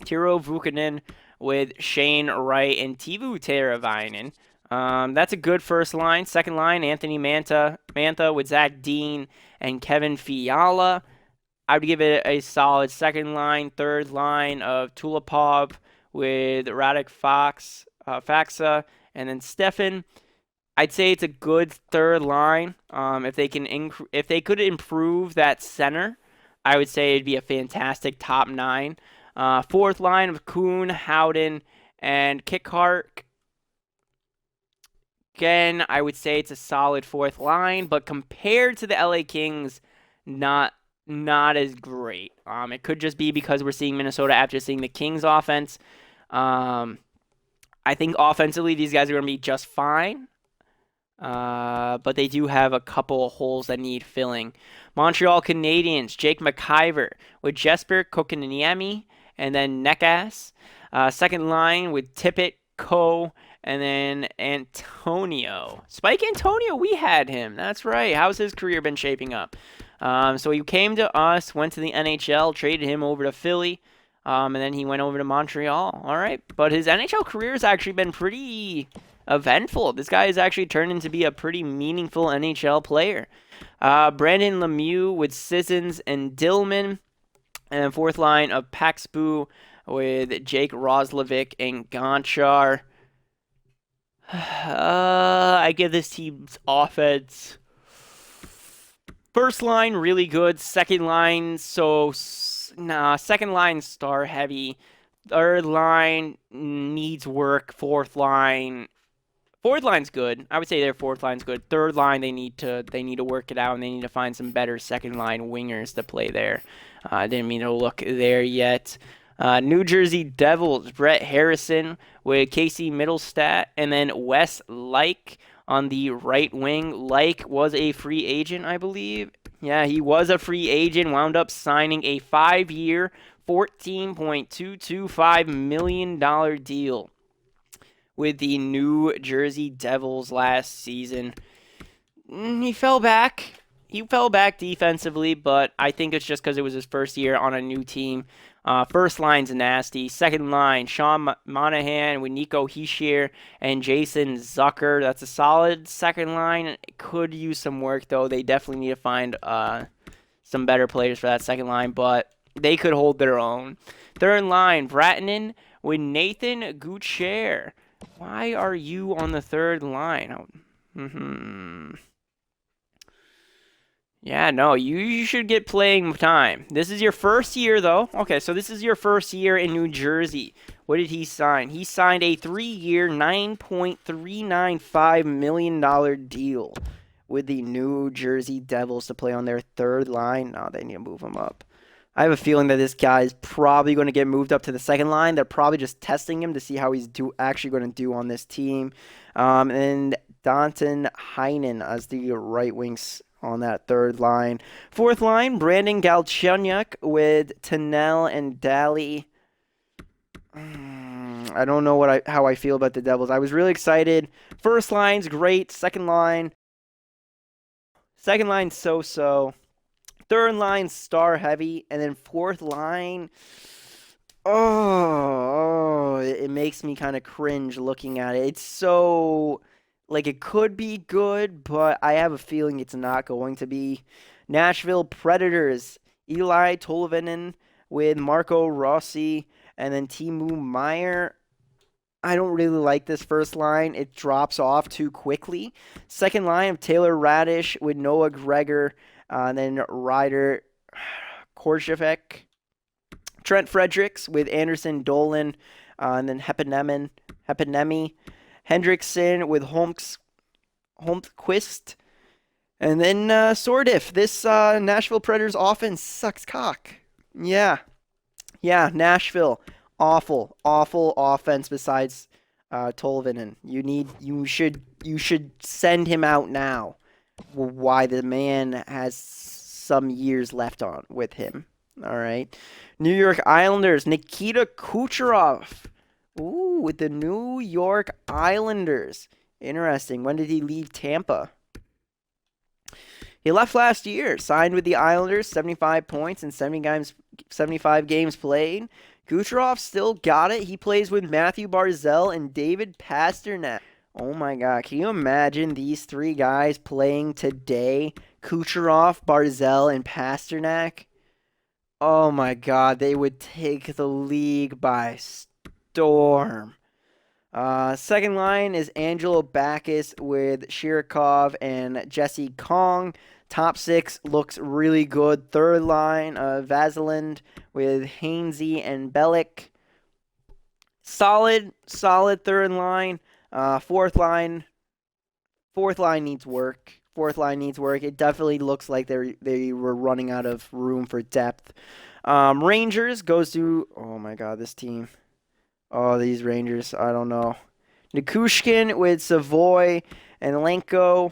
Tiro Vukanen with Shane Wright and Teuvo Teravainen. That's a good first line. Second line, Anthony Mantha with Zach Dean and Kevin Fiala. I would give it a solid second line. Third line of Tulipov with Radek Faxa and then Stefan. I'd say it's a good third line. If they could improve that center, I would say it'd be a fantastic top nine. Fourth line of Kuhn, Howden, and Kickhart. Again, I would say it's a solid fourth line, but compared to the LA Kings, not as great. It could just be because we're seeing Minnesota after seeing the Kings offense. I think offensively these guys are going to be just fine. But they do have a couple of holes that need filling. Montreal Canadiens, Jake McIver with Jesper Kotkaniemi and then Necas. Second line with Tippett, Coe, and then Antonio. Spike Antonio, we had him. That's right. How's his career been shaping up? So he came to us, went to the NHL, traded him over to Philly, and then he went over to Montreal. All right. But his NHL career has actually been pretty eventful. This guy has actually turned into be a pretty meaningful NHL player. Brandon Lemieux with Sissons and Dillman. And fourth line of Paxbu with Jake Roslovic and Gonchar. I give this team's offense. First line, really good. Second line, second line, star heavy. Third line needs work. Fourth line's good. I would say their fourth line's good. Third line they need to work it out, and they need to find some better second line wingers to play there. I didn't mean to look there yet. New Jersey Devils, Brett Harrison with Casey Middlestat, and then Wes Like on the right wing. Like was a free agent, I believe. Yeah, he was a free agent, wound up signing a 5-year, $14.225 million deal with the New Jersey Devils last season. He fell back. He fell back defensively, but I think it's just because it was his first year on a new team. First line's nasty. Second line, Sean Monahan with Nico Hischier and Jason Zucker. That's a solid second line. It could use some work, though. They definitely need to find some better players for that second line, but they could hold their own. Third line, Bratanen with Nathan Gutierrez. Why are you on the third line? Yeah, no, you should get playing time. This is your first year, though. Okay, so this is your first year in New Jersey. What did he sign? He signed a 3-year, $9.395 million deal with the New Jersey Devils to play on their third line. No, they need to move him up. I have a feeling that this guy is probably going to get moved up to the second line. They're probably just testing him to see how he's actually going to do on this team. And Danton Heinen as the right wings on that third line. Fourth line, Brandon Galchenyuk with Tennell and Daly. I don't know how I feel about the Devils. I was really excited. First line's great. Second line, so-so. Third line, star heavy. And then fourth line, it makes me kind of cringe looking at it. It's so, like, it could be good, but I have a feeling it's not going to be. Nashville Predators, Eli Tolvanen with Marco Rossi, and then Timo Meier. I don't really like this first line. It drops off too quickly. Second line of Taylor Radish with Noah Gregor, and then Ryder Korshevek. Trent Fredericks with Anderson Dolan, and then Hepinemi. Hendrickson with Holmquist. And then Sordiff. This Nashville Predators offense sucks cock. Yeah, Nashville. Awful offense besides Tolvanen. You should send him out now. Why the man has some years left on with him. All right. New York Islanders, Nikita Kucherov. Ooh, with the New York Islanders. Interesting. When did he leave Tampa? He left last year. Signed with the Islanders, 75 points in 75 games played. Kucherov still got it. He plays with Matthew Barzal and David Pastrnak. Oh my God. Can you imagine these three guys playing today? Kucherov, Barzal, and Pastrnak? Oh my God. They would take the league by storm. Second line is Angelo Backus with Shirokov and Jesse Kong. Top six looks really good. Third line, Vaseland with Hainsey and Bellick. Solid third line. Fourth line needs work. It definitely looks like they were running out of room for depth. Rangers goes to, oh my God, this team. Oh, these Rangers, I don't know. Nikushkin with Savoy and Lenko.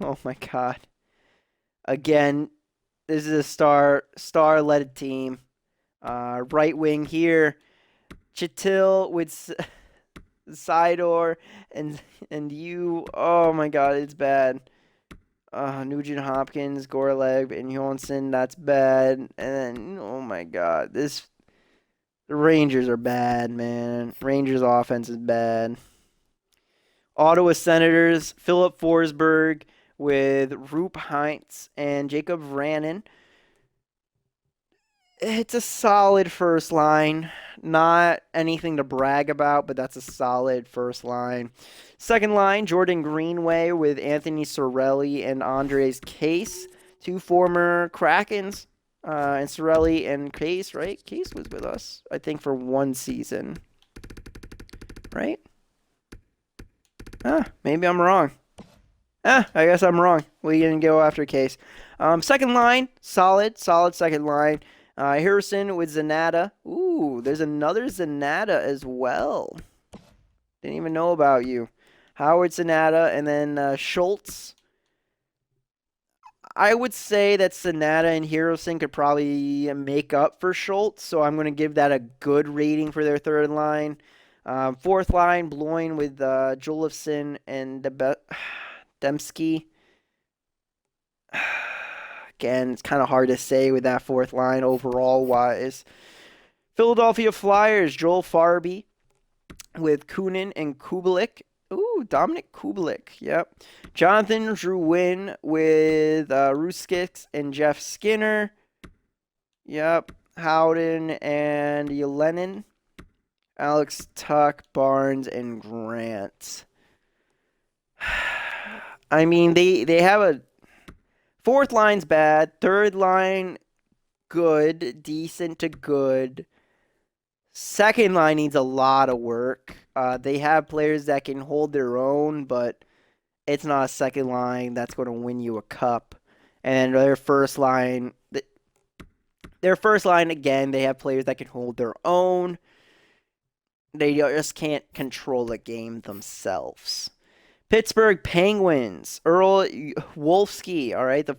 Oh my God. Again, this is a star-led team. Right wing here, Chitil with Sidor and you. Oh my God, it's bad. Nugent Hopkins, Gorelev, and Johansson. That's bad. And then, oh my God, the Rangers are bad, man. Rangers offense is bad. Ottawa Senators, Philip Forsberg with Roop Heinz and Jacob Rannon. It's a solid first line. Not anything to brag about, but that's a solid first line. Second line, Jordan Greenway with Anthony Cirelli and Andres Case. Two former Krakens. And Sorelli and Case, right? Case was with us, I think, for 1 season, right? Maybe I'm wrong. I guess I'm wrong. We didn't go after Case. Second line, solid second line. Harrison with Zanata. Ooh, there's another Zanata as well. Didn't even know about you. Howard Zanata, and then Schultz. I would say that Sonata and Harrison could probably make up for Schultz, so I'm going to give that a good rating for their third line. Fourth line, Bloin with Jolifson and Dembski. Again, it's kind of hard to say with that fourth line overall wise. Philadelphia Flyers, Joel Farby with Kunin and Kubalik. Ooh, Dominic Kubalik. Yep. Jonathan Drouin with Ruskix and Jeff Skinner. Yep. Howden and Yelenin. Alex Tuck, Barnes, and Grant. I mean, they have a fourth line's bad. Third line, good. Decent to good. Second line needs a lot of work. They have players that can hold their own, but it's not a second line that's going to win you a cup. And their first line, again, they have players that can hold their own. They just can't control the game themselves. Pittsburgh Penguins, Earl Wolfsky, all right, the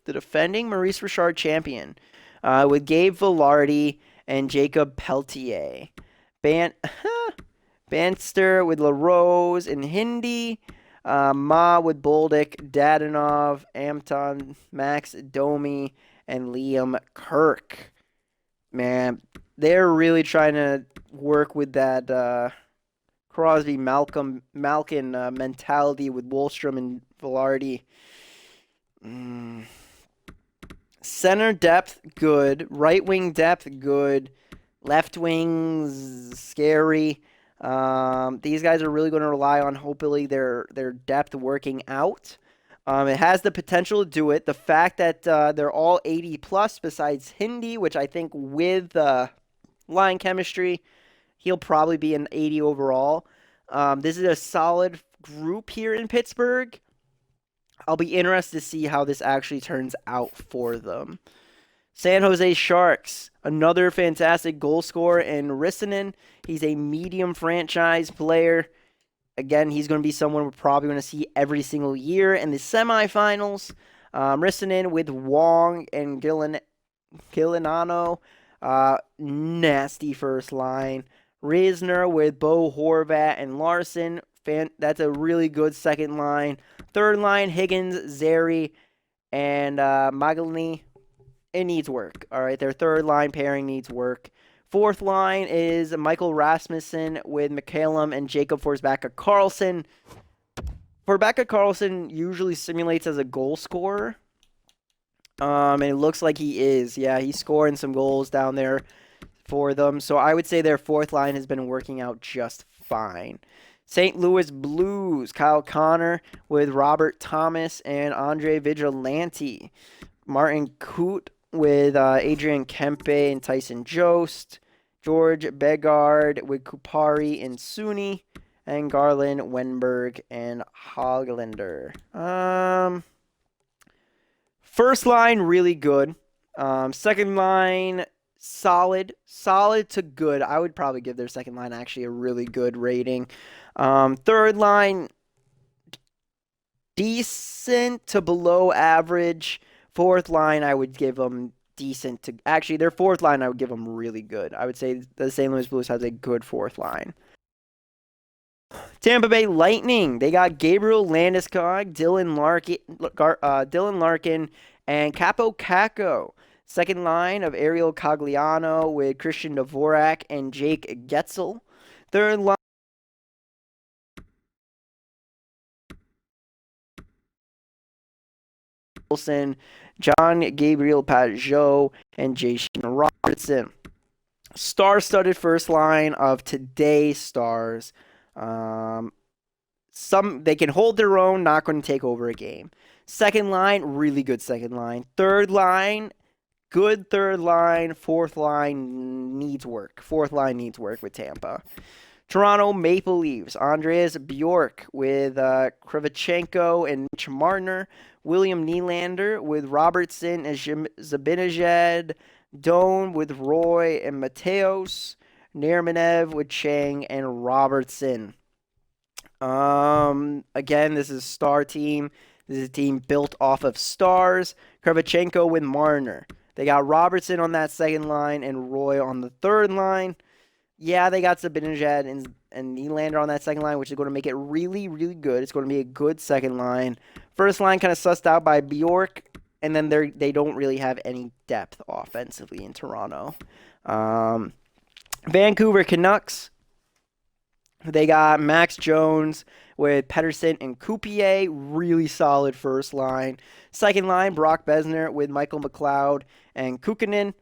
defending Maurice Richard champion, with Gabe Velarde and Jacob Peltier. Banster with LaRose and Hindi. Ma with Bolduc, Dadonov, Amton, Max Domi, and Liam Kirk. Man, they're really trying to work with that Crosby Malkin mentality with Wallstrom and Velarde. Center depth, good. Right wing depth, good. Left wings, scary. These guys are really going to rely on hopefully their depth working out. It has the potential to do it. The fact that they're all 80 plus besides Hindi, which I think with line chemistry, he'll probably be an 80 overall. This is a solid group here in Pittsburgh. I'll be interested to see how this actually turns out for them. San Jose Sharks, another fantastic goal scorer in Rissanen. He's a medium franchise player. Again, he's going to be someone we're probably going to see every single year in the semifinals. Rissanen with Wong and Gillinano. Nasty first line. Reisner with Bo Horvat and Larson. That's a really good second line. Third line, Higgins, Zary, and Magalini. It needs work. All right, their third line pairing needs work. Fourth line is Michael Rasmussen with McCallum and Jacob Forsbacka-Karlsson. Forsbacka-Karlsson usually simulates as a goal scorer. And it looks like he is. Yeah, he's scoring some goals down there for them. So I would say their fourth line has been working out just fine. St. Louis Blues, Kyle Connor with Robert Thomas and Andre Vigilante. Martin Coote with Adrian Kempe and Tyson Jost. George Begard with Kupari and Suni. And Garland, Wenberg, and Hoglander. First line, really good. Second line, solid to good. I would probably give their second line actually a really good rating. Third line, decent to below average. Fourth line, I would give them decent to... Actually, their fourth line, I would give them really good. I would say the St. Louis Blues has a good fourth line. Tampa Bay Lightning, they got Gabriel Landeskog, Dylan Larkin, and Capo Caco. Second line of Ariel Cogliano with Christian Dvorak and Jake Getzel. Third line, Wilson, John Gabriel Pajot, and Jason Robertson. Star-studded first line of today's stars. They can hold their own, not going to take over a game. Second line, really good second line. Third line, Good third line. Fourth line needs work. Fourth line needs work with Tampa. Toronto Maple Leafs. Andreas Bjork with Krivchenko and Mitch Marner. William Nylander with Robertson and Zabinajad. Doan with Roy and Mateos. Nermanev with Chang and Robertson. Again, this is a star team. This is a team built off of stars. Krivchenko with Marner. They got Robertson on that second line and Roy on the third line. Yeah, they got Zabinajad and Nylander on that second line, which is going to make it really, really good. It's going to be a good second line. First line kind of sussed out by Bjork, and then they don't really have any depth offensively in Toronto. Vancouver Canucks. They got Max Jones with Pedersen and Coupier. Really solid first line. Second line, Brock Besner with Michael McLeod and Kukunin.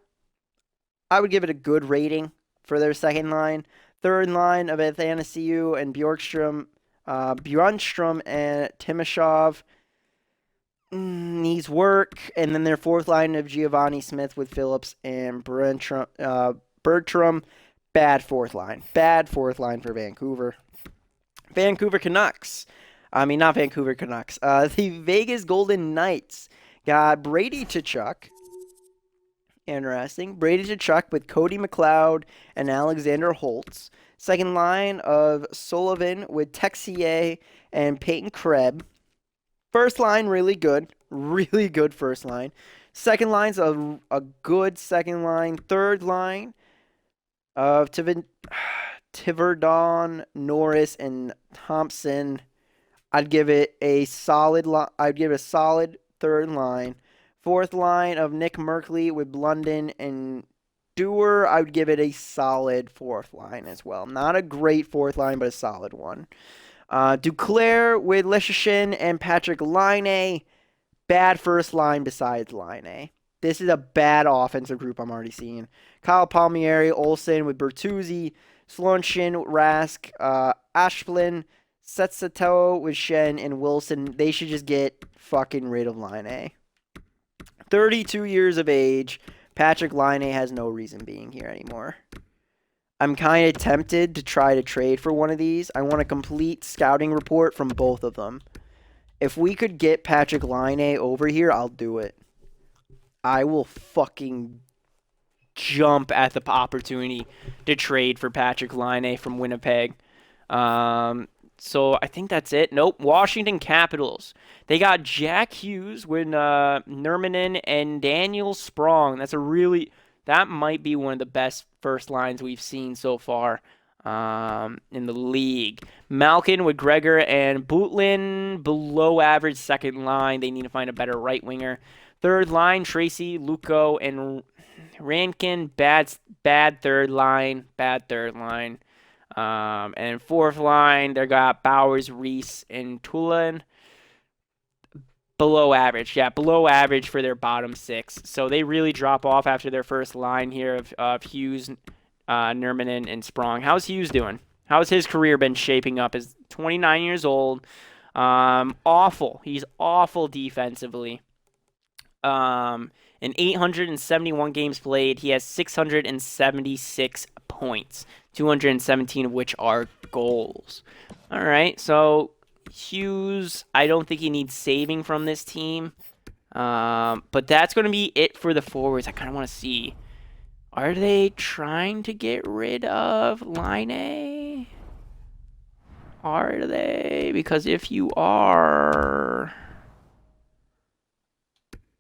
I would give it a good rating for their second line. Third line of Athanasiou and Bjorkstrom, Bjornstrom and Timashov needs work. And then their fourth line of Giovanni Smith with Phillips and Bertram. Bad fourth line. Bad fourth line for Vancouver. Vancouver Canucks. I mean, not Vancouver Canucks. The Vegas Golden Knights got Brady Tkachuk. Interesting. Brady Tkachuk with Cody McLeod and Alexander Holtz. Second line of Sullivan with Texier and Peyton Krebs. First line, really good. Really good first line. Second line's a good second line. Third line of Tiverdon, Norris, and Thompson. I'd give it a solid third line. Fourth line of Nick Merkley with London and Dewar. I would give it a solid fourth line as well. Not a great fourth line, but a solid one. Duclair with Leschyshyn and Patrick Laine. Bad first line besides Laine. This is a bad offensive group I'm already seeing. Kyle Palmieri, Olsen with Bertuzzi, Slonshin, Rask, Ashplin, Setsato with Shen, and Wilson. They should just get fucking rid of Laine. 32 years of age. Patrick Laine has no reason being here anymore. I'm kind of tempted to try to trade for one of these. I want a complete scouting report from both of them. If we could get Patrick Laine over here, I'll do it. I will fucking Jump at the opportunity to trade for Patrick Laine from Winnipeg. So I think that's it. Nope. Washington Capitals. They got Jack Hughes with Nermanen and Daniel Sprong. That might be one of the best first lines we've seen so far in the league. Malkin with Gregor and Butlin, below average second line. They need to find a better right winger. Third line, Tracy, Luco, and Rankin. Bad third line. And fourth line, they got Bowers, Reese, and Tulin. Below average. Yeah, below average for their bottom six. So they really drop off after their first line here of Hughes, Nermanen, and Sprong. How's Hughes doing? How's his career been shaping up? He's 29 years old. Awful. He's awful defensively. In 871 games played, he has 676 points, 217 of which are goals. All right, so Hughes, I don't think he needs saving from this team. But that's going to be it for the forwards. I kind of want to see, are they trying to get rid of Laine? Are they? Because if you are...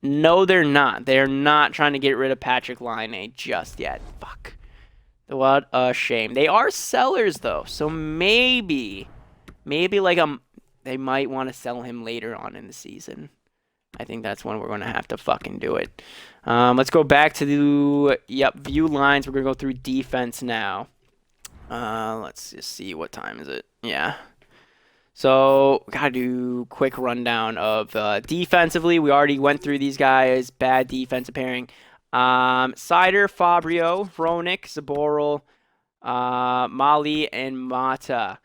No, they're not. They're not trying to get rid of Patrick Laine just yet. Fuck. What a shame. They are sellers, though. So maybe like they might want to sell him later on in the season. I think that's when we're going to have to fucking do it. Let's go back to the view lines. We're going to go through defense now. Let's just see. What time is it? Yeah. So, gotta do a quick rundown of defensively. We already went through these guys. Bad defensive pairing. Sider, Fabrio, Vronic, Zaboral, Mali, and Mata.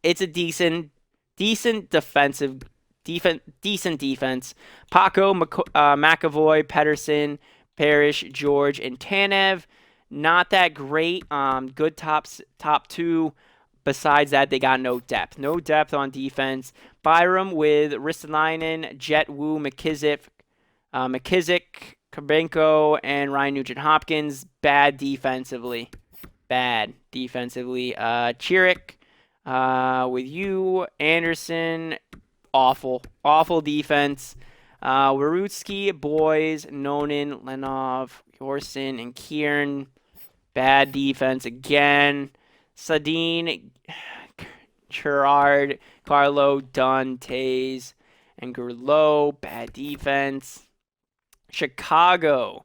It's a decent defensive decent defense. Paco, McAvoy, Pedersen, Parrish, George, and Tanev. Not that great. Good top two. Besides that, they got no depth. No depth on defense. Byram with Ristolainen, Jet Wu, McKissick, Kabenko, and Ryan Nugent-Hopkins. Bad defensively. Chiric with you. Anderson, awful defense. Warutsky, Boys, Nonin, Lenov, Yorson, and Kieran. Bad defense again. Sadine, Gerard, Carlo, Dunn, Tays, and Gurlow. Bad defense. Chicago,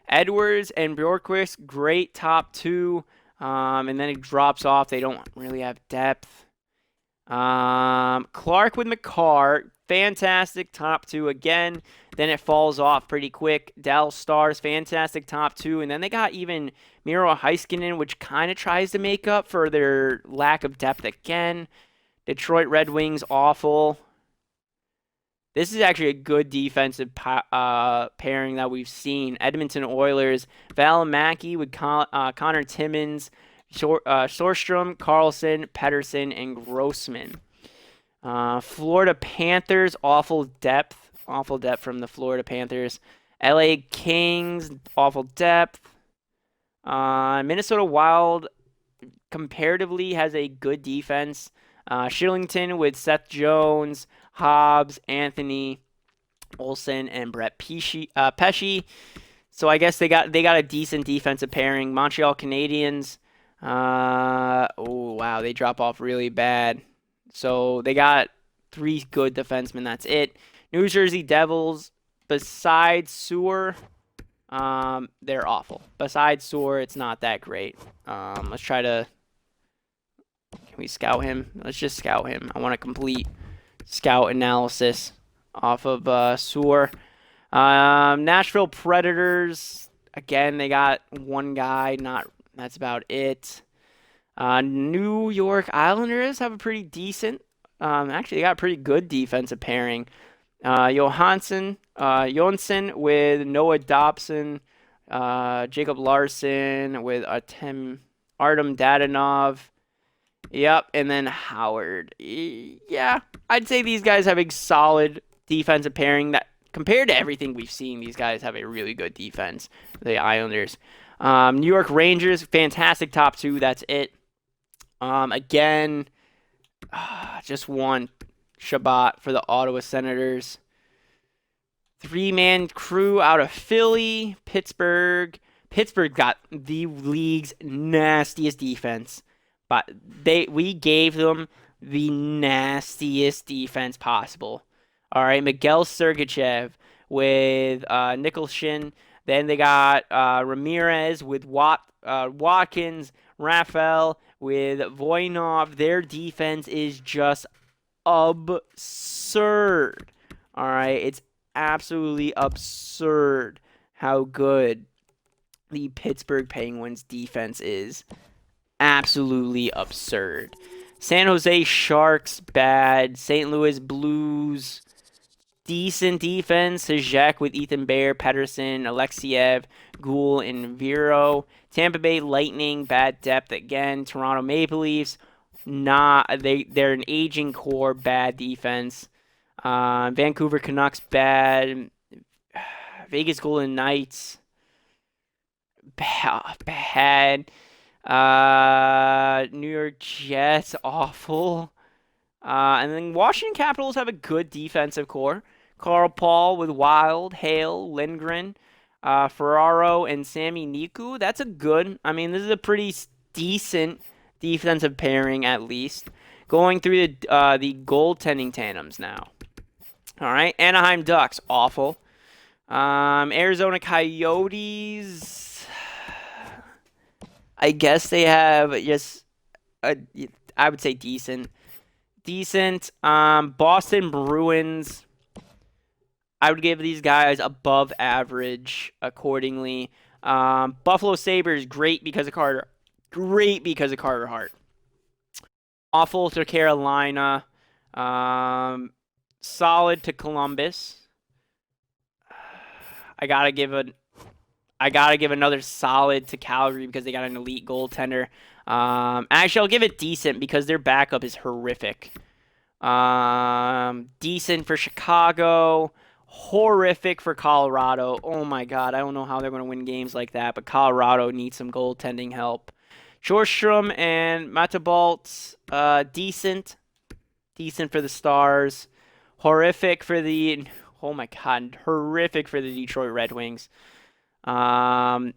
Edwards and Bjorkquist, great top two. And then it drops off. They don't really have depth. Clark with McCarr, fantastic top two again. Then it falls off pretty quick. Dallas Stars, fantastic top two. And then they got even Miro Heiskanen, which kind of tries to make up for their lack of depth again. Detroit Red Wings, awful. This is actually a good defensive pairing that we've seen. Edmonton Oilers, Valimaki with Connor Timmins, Sorstrom, Carlson, Pedersen, and Grossman. Florida Panthers, awful depth from the Florida Panthers. LA Kings, awful depth. Minnesota Wild, comparatively, has a good defense. Shillington with Seth Jones, Hobbs, Anthony, Olsen, and Brett Pesci. So I guess they got a decent defensive pairing. Montreal Canadiens. Oh wow, they drop off really bad. So they got 3 good defensemen. That's it. New Jersey Devils. Besides Sewer, they're awful. Besides Sewer, it's not that great. Let's try to. Can we scout him? Let's just scout him. I want a complete scout analysis off of Sewer. Nashville Predators. Again, they got one guy. That's about it. New York Islanders have a pretty decent. Actually, they got a pretty good defensive pairing. Johansson with Noah Dobson. Jacob Larson with Artem Dadonov. Yep, and then Howard. Yeah, I'd say these guys have a solid defensive pairing that, compared to everything we've seen, these guys have a really good defense, the Islanders. New York Rangers, fantastic top two. That's it. Again, just one Shabbat for the Ottawa Senators. 3-man crew out of Philly, Pittsburgh. Pittsburgh got the league's nastiest defense. But we gave them the nastiest defense possible. All right, Miguel Sergachev with Nicholson. Then they got Ramirez with Watkins. Raphael with Voinov. Their defense is just absurd. All right, it's absolutely absurd how good the Pittsburgh Penguins defense is. Absolutely absurd. San Jose Sharks, bad. St. Louis Blues, decent defense. Hajek with Ethan Bear, Pedersen, Alexiev, Gould, and Vero. Tampa Bay Lightning, bad depth again. Toronto Maple Leafs, they're an aging core, bad defense. Vancouver Canucks, bad. Vegas Golden Knights, bad. New York Jets, awful. And then Washington Capitals have a good defensive core. Carl Paul with Wild, Hale, Lindgren, Ferraro, and Sammy Niku. That's a good. I mean, this is a pretty decent defensive pairing, at least. Going through the goaltending tandems now. All right, Anaheim Ducks, awful. Arizona Coyotes. I guess they have just, I would say decent. Boston Bruins, I would give these guys above average accordingly. Buffalo Sabres, great because of Carter Hart. Awful to Carolina. solid to Columbus. I gotta give another solid to Calgary because they got an elite goaltender. Actually, I'll give it decent because their backup is horrific. Decent for Chicago. Horrific for Colorado. Oh my God, I don't know how they're going to win games like that, but Colorado needs some goaltending help. Jorstrom and Matabalt, decent. Decent for the Stars. Horrific for the... Oh my God, horrific for the Detroit Red Wings. Bad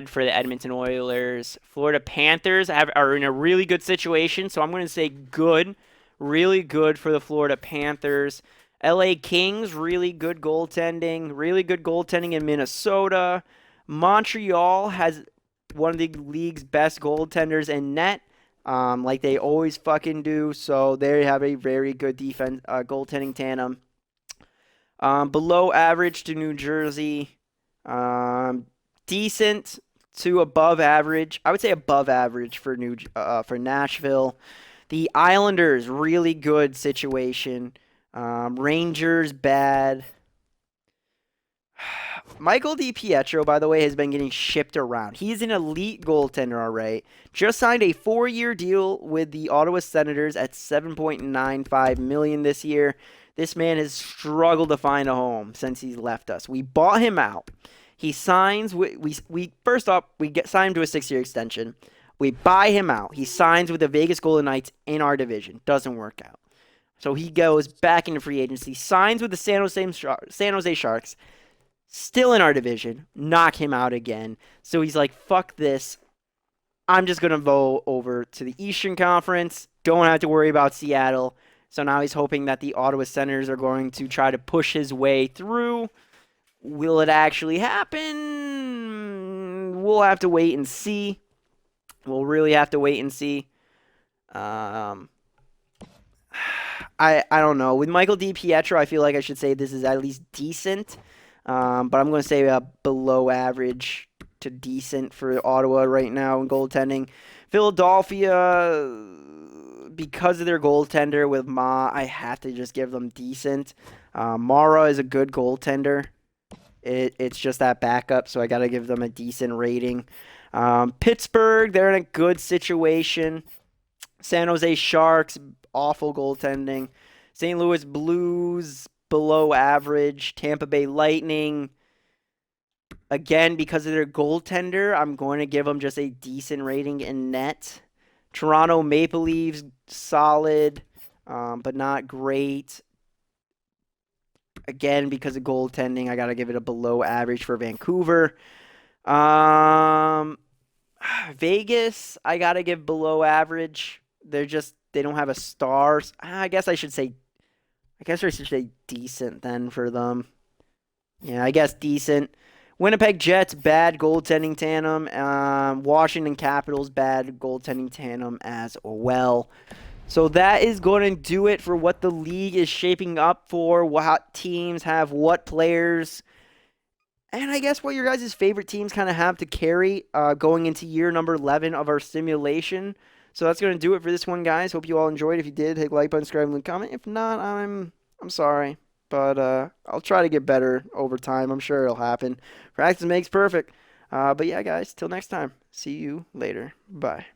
for the Edmonton Oilers. Florida Panthers are in a really good situation, so I'm going to say good. Really good for the Florida Panthers. LA Kings, really good goaltending. Really good goaltending in Minnesota. Montreal has one of the league's best goaltenders in net, like they always fucking do. So they have a very good defense goaltending tandem. Below average to New Jersey. Decent to above average. I would say above average for Nashville. The Islanders, really good situation. Rangers, bad. Michael DiPietro, by the way, has been getting shipped around. He's an elite goaltender, all right. Just signed a 4-year deal with the Ottawa Senators at $7.95 million this year. This man has struggled to find a home since he's left us. We bought him out. He signs. We first off, we get signed to a 6-year extension. We buy him out. He signs with the Vegas Golden Knights in our division. Doesn't work out. So he goes back into free agency. Signs with the San Jose Sharks. Still in our division. Knock him out again. So he's like, fuck this. I'm just going to go over to the Eastern Conference. Don't have to worry about Seattle. So now he's hoping that the Ottawa Senators are going to try to push his way through. Will it actually happen? We'll have to wait and see. We'll really have to wait and see. I don't know. With Michael DiPietro, I feel like I should say this is at least decent. But I'm going to say below average to decent for Ottawa right now in goaltending. Philadelphia, because of their goaltender with Ma, I have to just give them decent. Mara is a good goaltender. It's just that backup, so I got to give them a decent rating. Pittsburgh, they're in a good situation. San Jose Sharks, awful goaltending. St. Louis Blues, below average. Tampa Bay Lightning, again, because of their goaltender, I'm going to give them just a decent rating in net. Toronto Maple Leafs, solid, but not great. Again, because of goaltending, I got to give it a below average for Vancouver. Vegas, I got to give below average. They don't have a star. I guess I should say decent then for them. Yeah, I guess decent. Winnipeg Jets, bad goaltending tandem. Washington Capitals, bad goaltending tandem as well. So that is going to do it for what the league is shaping up for, what teams have what players, and I guess what your guys' favorite teams kind of have to carry going into year number 11 of our simulation. So that's going to do it for this one, guys. Hope you all enjoyed. If you did, hit like button, subscribe, and comment. If not, I'm sorry. But I'll try to get better over time. I'm sure it'll happen. Practice makes perfect. But yeah, guys, till next time. See you later. Bye.